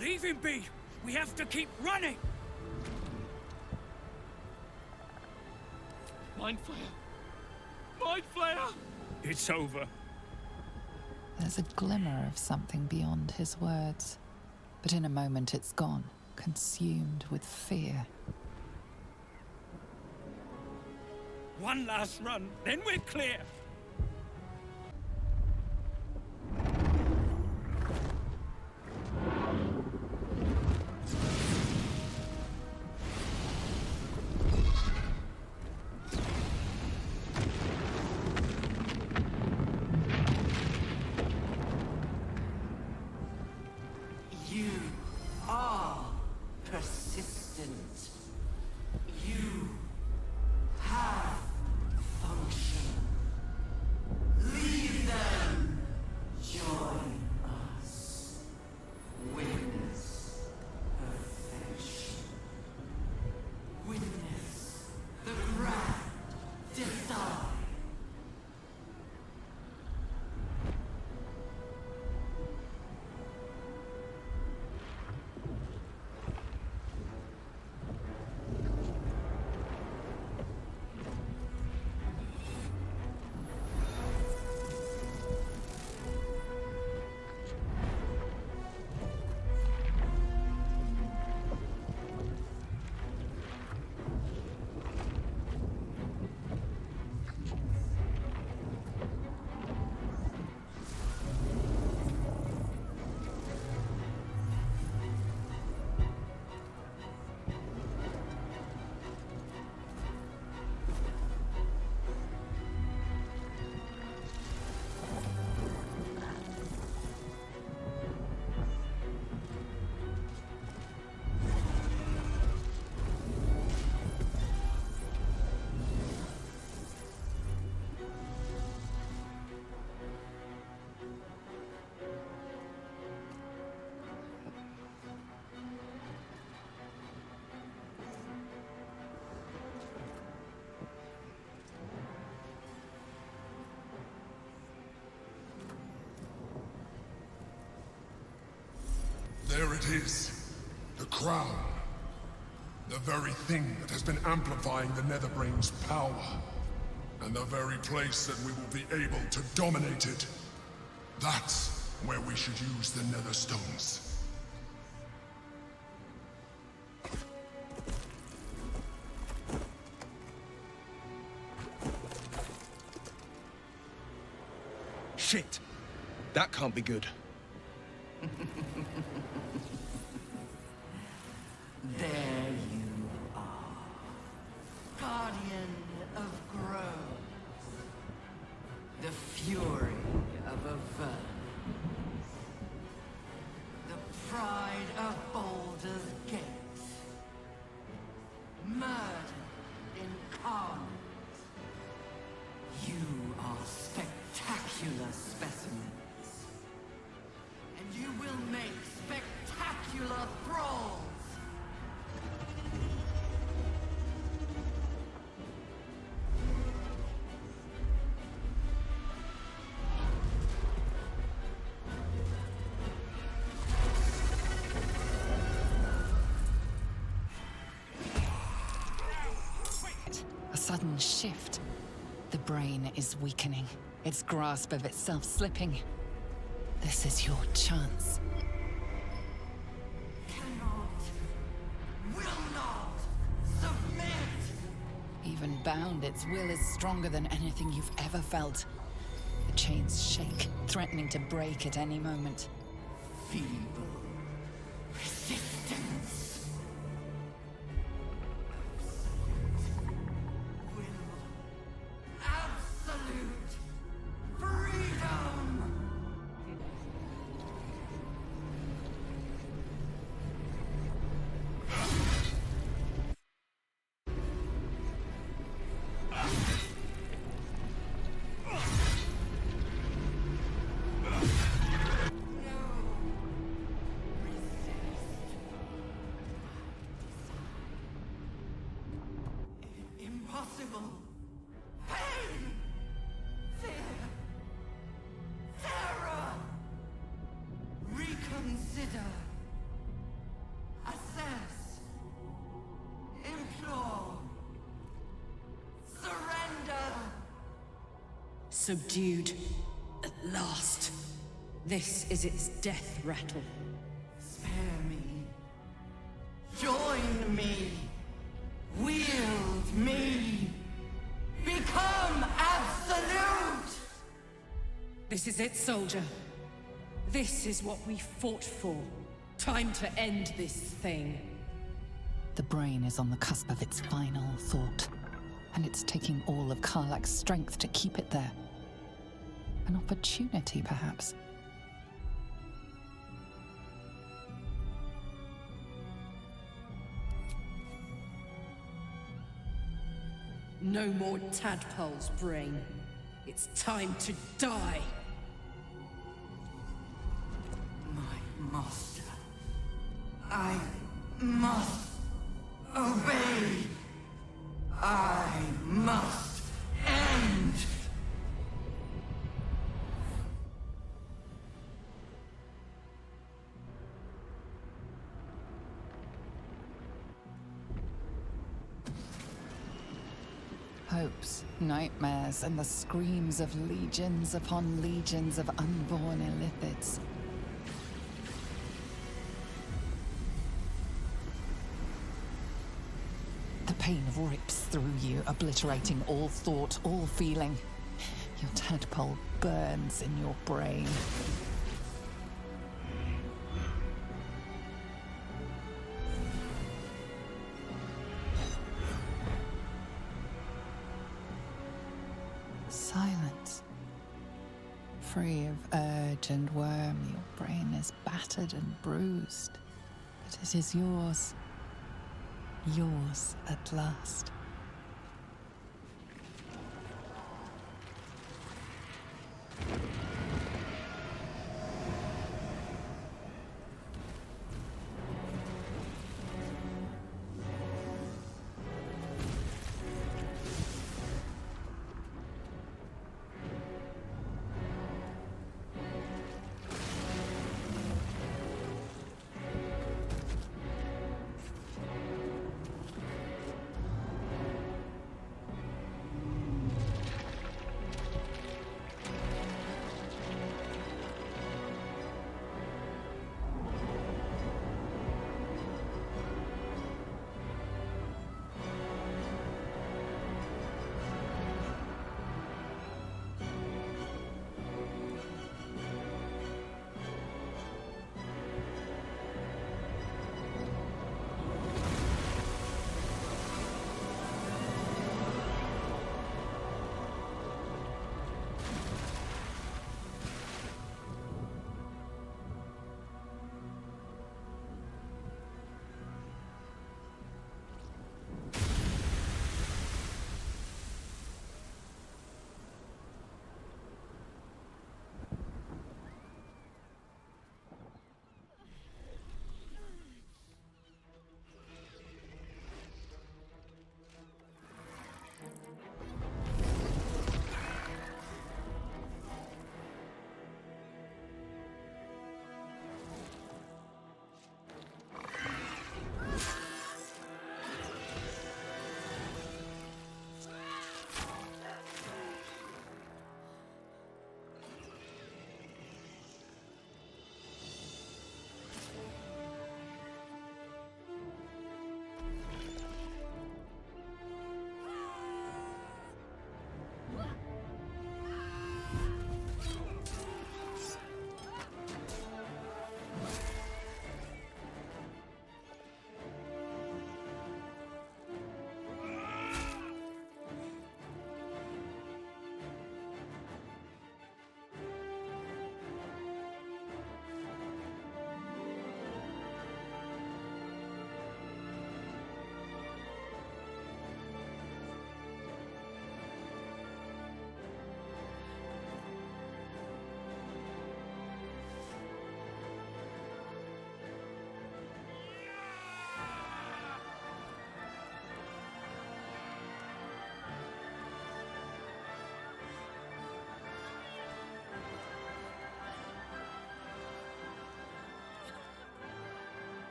Leave him be! We have to keep running! Mind Flayer! Mind Flayer! It's over. There's a glimmer of something beyond his words, but in a moment it's gone, consumed with fear. One last run, then we're clear! You are persistent. You have function. Leave them. Join us. Witness perfection. Witness the grand design. There it is. The crown. The very thing that has been amplifying the Netherbrain's power. And the very place that we will be able to dominate it. That's where we should use the Nether Stones. Shit! That can't be good. There you are, guardian of groves, the fury of Avern, the pride of Baldur's Gate, murder incarnate. You are spectacular specimens, and you will make spectacular thralls. A sudden shift. The brain is weakening, its grasp of itself slipping. This is your chance. Cannot, will not submit. Even bound, its will is stronger than anything you've ever felt. The chains shake, threatening to break at any moment. Feeble resistance. Absolute freedom. Impossible. Pain. Fear. Terror. Reconsider. subdued. At last. This is its death rattle. Spare me. Join me. Wield me. Become absolute! This is it, soldier. This is what we fought for. Time to end this thing. The brain is on the cusp of its final thought, and it's taking all of Karlach's strength to keep it there. An opportunity, perhaps. No more tadpoles, brain. It's time to die. My master. I must obey. I must end. Hopes, nightmares, and the screams of legions upon legions of unborn illithids. The pain rips through you, obliterating all thought, all feeling. Your tadpole burns in your brain. Silence. Free of urge and worm, your brain is battered and bruised. But it is yours. Yours at last.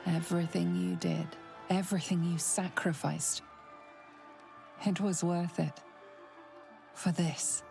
Everything you did, everything you sacrificed, it was worth it. For this.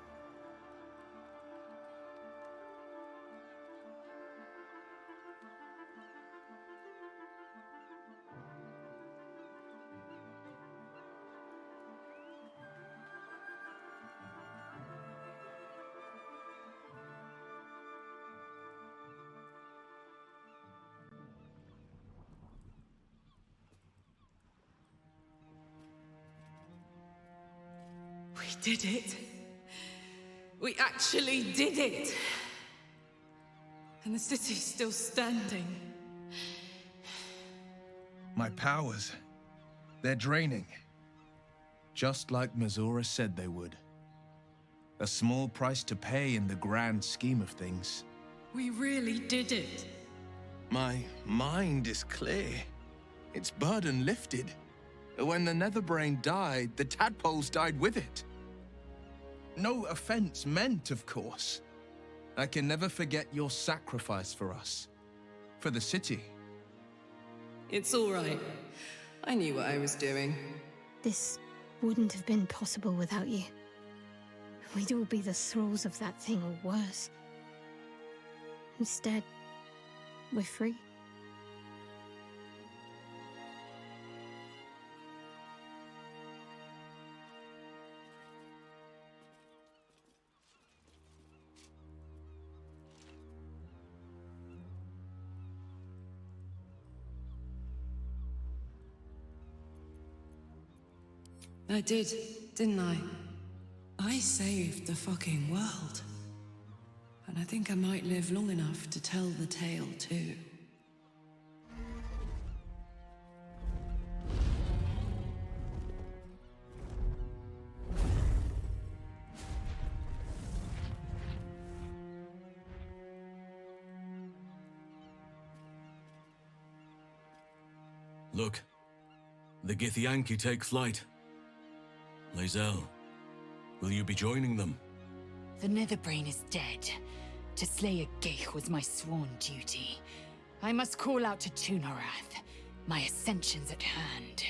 We did it. We actually did it. And the city's still standing. My powers, they're draining. Just like Mizora said they would. A small price to pay in the grand scheme of things. We really did it. My mind is clear. Its burden lifted. When the Netherbrain died, the tadpoles died with it. No offense meant, of course. I can never forget your sacrifice for us. For the city. It's all right. I knew what I was doing. This wouldn't have been possible without you. We'd all be the thralls of that thing or worse. Instead, we're free. I did, didn't I? I saved the fucking world. And I think I might live long enough to tell the tale too. Look, the Githyanki take flight. Lae'zel, will you be joining them? The Netherbrain is dead. To slay a Gale was my sworn duty. I must call out to Tu'narath. My ascension's at hand.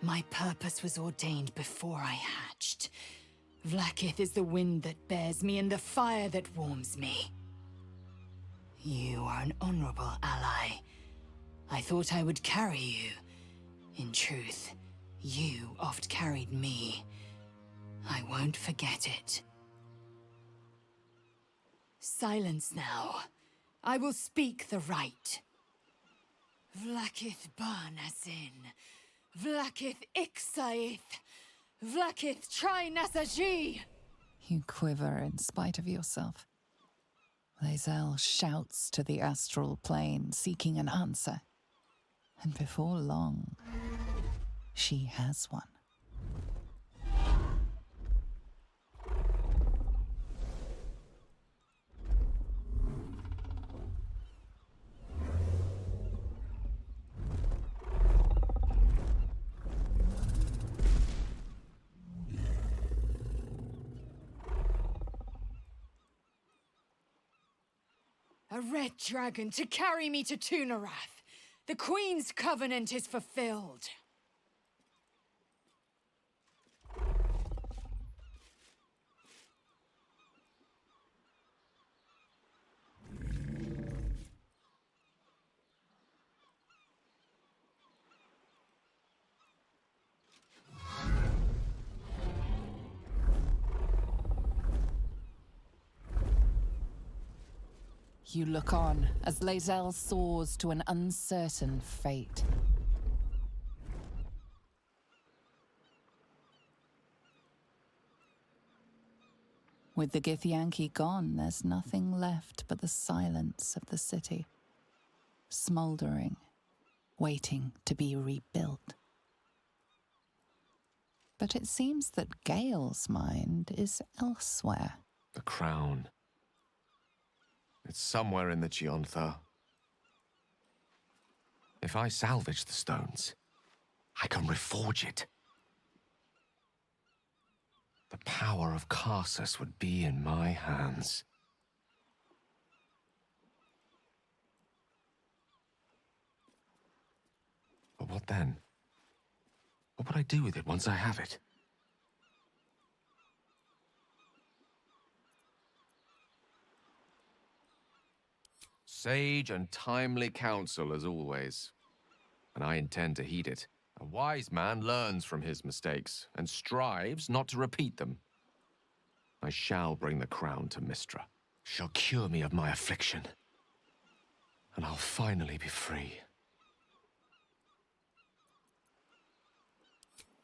My purpose was ordained before I hatched. Vlaakith is the wind that bears me and the fire that warms me. You are an honorable ally. I thought I would carry you. In truth, you oft carried me. I won't forget it. Silence now. I will speak the right. Vlaakith Barnasin. Vlaakith Ixaith! Vlaakith Tri-Nasaji! You quiver in spite of yourself. Lae'zel shouts to the astral plane, seeking an answer. And before long, she has one. A red dragon to carry me to Tu'narath. The Queen's covenant is fulfilled. You look on as Lae'zel soars to an uncertain fate. With the Githyanki gone, there's nothing left but the silence of the city, smoldering, waiting to be rebuilt. But it seems that Gale's mind is elsewhere. The crown. It's somewhere in the Giontha. If I salvage the stones, I can reforge it. The power of Karsus would be in my hands. But what then? What would I do with it once I have it? Sage and timely counsel as always. And I intend to heed it. A wise man learns from his mistakes and strives not to repeat them. I shall bring the crown to Mystra. She'll cure me of my affliction. And I'll finally be free.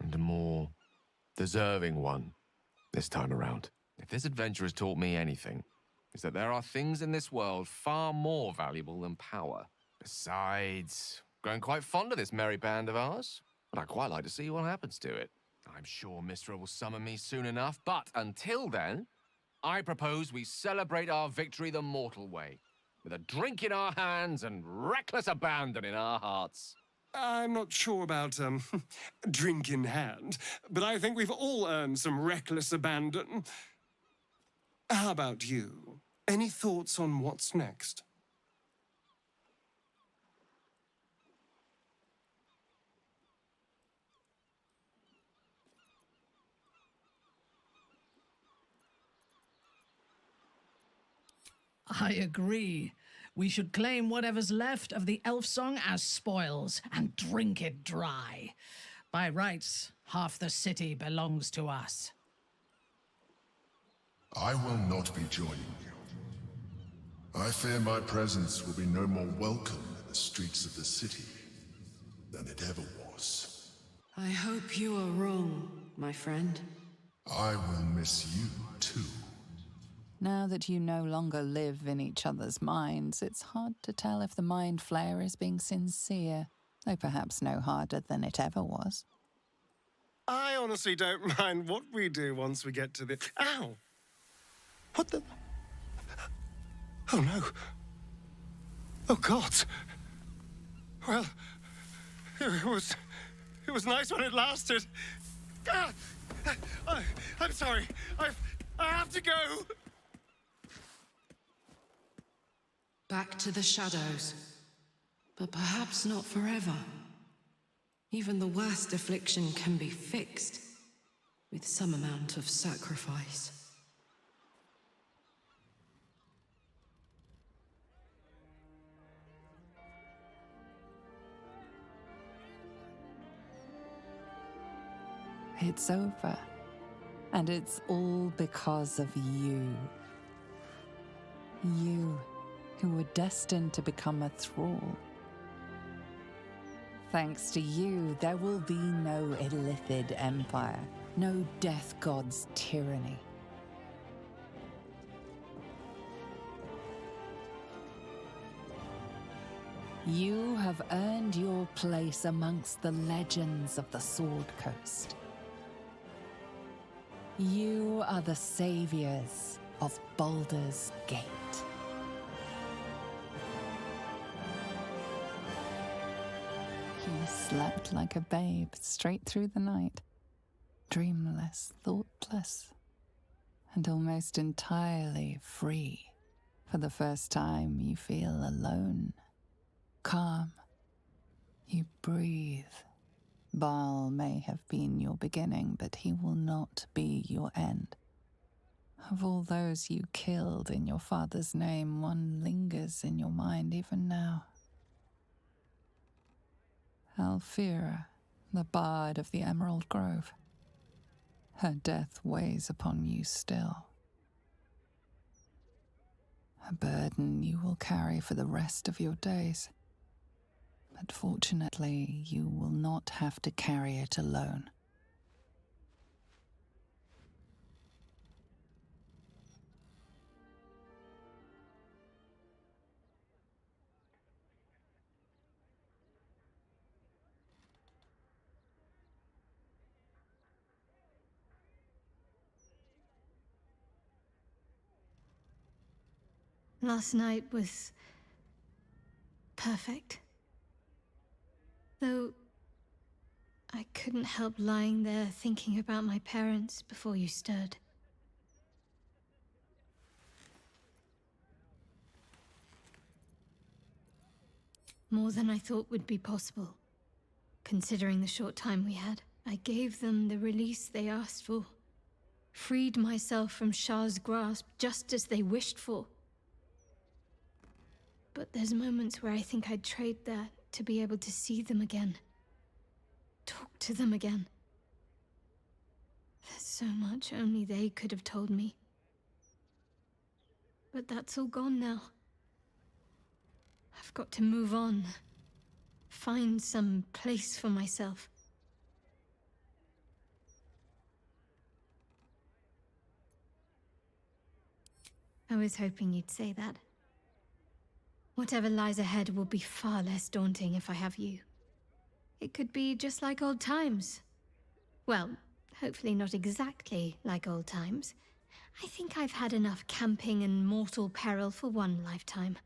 And a more deserving one this time around. If this adventure has taught me anything, it's that there are things in this world far more valuable than power. Besides, growing quite fond of this merry band of ours, but I'd quite like to see what happens to it. I'm sure Mystra will summon me soon enough, but until then, I propose we celebrate our victory the mortal way, with a drink in our hands and reckless abandon in our hearts. I'm not sure about, drink in hand, but I think we've all earned some reckless abandon. How about you? Any thoughts on what's next? I agree. We should claim whatever's left of the elf song as spoils and drink it dry. By rights, half the city belongs to us. I will not be joining you. I fear my presence will be no more welcome in the streets of the city than it ever was. I hope you are wrong, my friend. I will miss you too. Now that you no longer live in each other's minds, it's hard to tell if the mind flayer is being sincere, though perhaps no harder than it ever was. I honestly don't mind what we do once we get to the... Ow! What the... Oh no. Oh God. Well, it was nice when it lasted. Ah! I'm sorry. I have to go. Back to the shadows. But perhaps not forever. Even the worst affliction can be fixed, with some amount of sacrifice. It's over. And it's all because of you. You, who were destined to become a thrall. Thanks to you, there will be no Illithid empire, no death god's tyranny. You have earned your place amongst the legends of the Sword Coast. You are the saviors of Baldur's Gate. He slept like a babe straight through the night, dreamless, thoughtless, and almost entirely free. For the first time, you feel alone, calm. You breathe. Baal may have been your beginning, but he will not be your end. Of all those you killed in your father's name, one lingers in your mind even now. Alfira, the bard of the Emerald Grove. Her death weighs upon you still. A burden you will carry for the rest of your days. But fortunately, you will not have to carry it alone. Last night was perfect. Though I couldn't help lying there thinking about my parents before you stirred. More than I thought would be possible, considering the short time we had. I gave them the release they asked for, freed myself from Shah's grasp just as they wished for. But there's moments where I think I'd trade that to be able to see them again. Talk to them again. There's so much only they could have told me. But that's all gone now. I've got to move on. Find some place for myself. I was hoping you'd say that. Whatever lies ahead will be far less daunting if I have you. It could be just like old times. Well, hopefully not exactly like old times. I think I've had enough camping and mortal peril for one lifetime.